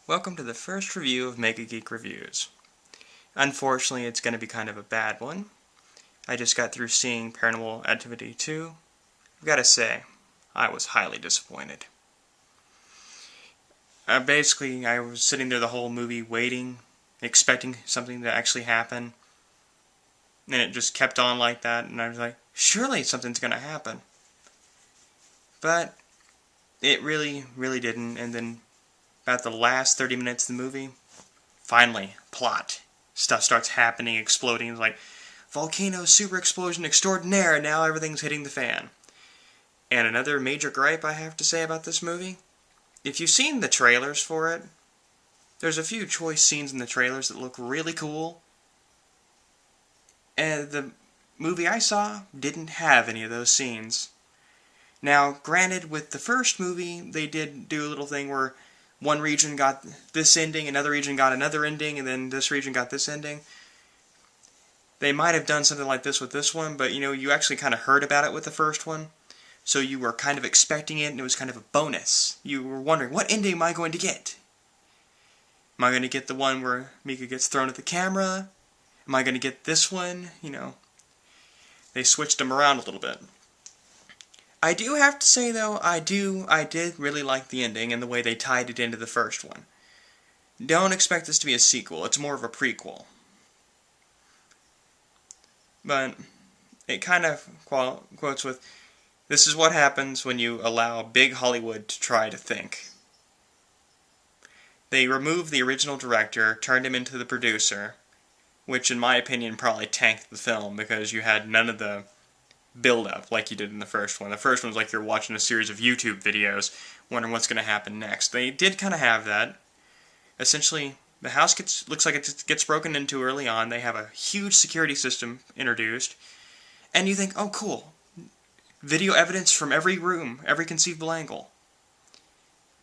Welcome to the first review of Mega Geek Reviews. Unfortunately, it's going to be kind of a bad one. I just got through seeing Paranormal Activity 2. I've got to say, I was highly disappointed. I was sitting there the whole movie waiting, expecting something to actually happen, and it just kept on like that, and I was like, surely something's going to happen. But it really, really didn't, and then about the last 30 minutes of the movie, finally, plot. Stuff starts happening, exploding. It's like, volcano super explosion extraordinaire, and now everything's hitting the fan. And another major gripe I have to say about this movie, if you've seen the trailers for it, there's a few choice scenes in the trailers that look really cool, and the movie I saw didn't have any of those scenes. Now, granted, with the first movie, they did do a little thing where one region got this ending, another region got another ending, and then this region got this ending. They might have done something like this with this one, but you actually kind of heard about it with the first one, so you were kind of expecting it, and it was kind of a bonus. You were wondering, what ending am I going to get? Am I going to get the one where Mika gets thrown at the camera? Am I going to get this one? They switched them around a little bit. I do have to say, though, I did really like the ending and the way they tied it into the first one. Don't expect this to be a sequel, it's more of a prequel. But it kind of quotes with, this is what happens when you allow big Hollywood to try to think. They removed the original director, turned him into the producer, which in my opinion probably tanked the film because you had none of the build-up like you did in the first one. The first one was like you're watching a series of YouTube videos, wondering what's going to happen next. They did kind of have that. Essentially, the house looks like it gets broken into early on. They have a huge security system introduced, and you think, oh cool, video evidence from every room, every conceivable angle.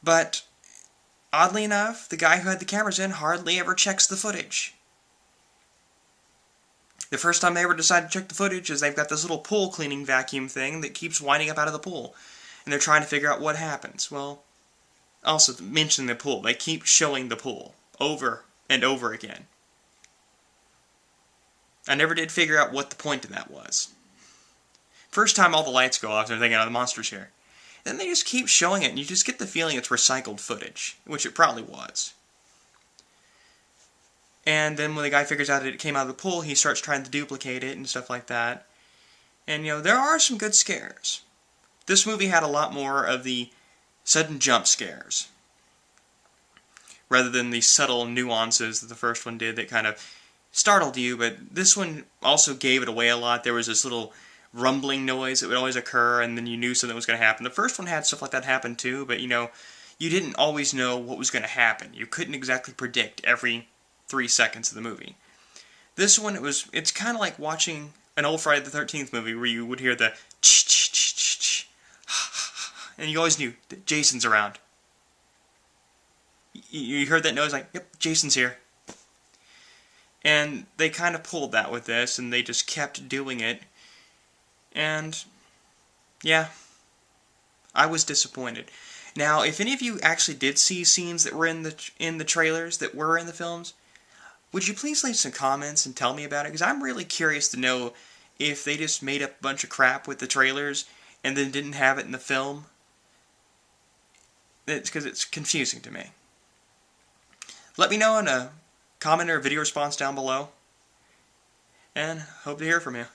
But, oddly enough, the guy who had the cameras in hardly ever checks the footage. The first time they ever decide to check the footage is they've got this little pool cleaning vacuum thing that keeps winding up out of the pool. And they're trying to figure out what happens. Well, also mention the pool. They keep showing the pool over and over again. I never did figure out what the point of that was. First time all the lights go off, they're thinking, oh, the monster's here. Then they just keep showing it, and you just get the feeling it's recycled footage, which it probably was. And then when the guy figures out that it came out of the pool, he starts trying to duplicate it and stuff like that. And, there are some good scares. This movie had a lot more of the sudden jump scares, rather than the subtle nuances that the first one did that kind of startled you, but this one also gave it away a lot. There was this little rumbling noise that would always occur, and then you knew something was going to happen. The first one had stuff like that happen too, but, you didn't always know what was going to happen. You couldn't exactly predict every 3 seconds of the movie. This one, it's kind of like watching an old Friday the 13th movie where you would hear the ch-ch-ch-ch-ch, and you always knew that Jason's around. You heard that noise like, yep, Jason's here. And they kind of pulled that with this, and they just kept doing it. And, yeah, I was disappointed. Now, if any of you actually did see scenes that were in the trailers that were in the films, would you please leave some comments and tell me about it? Because I'm really curious to know if they just made up a bunch of crap with the trailers and then didn't have it in the film. Because it's confusing to me. Let me know in a comment or a video response down below. And hope to hear from you.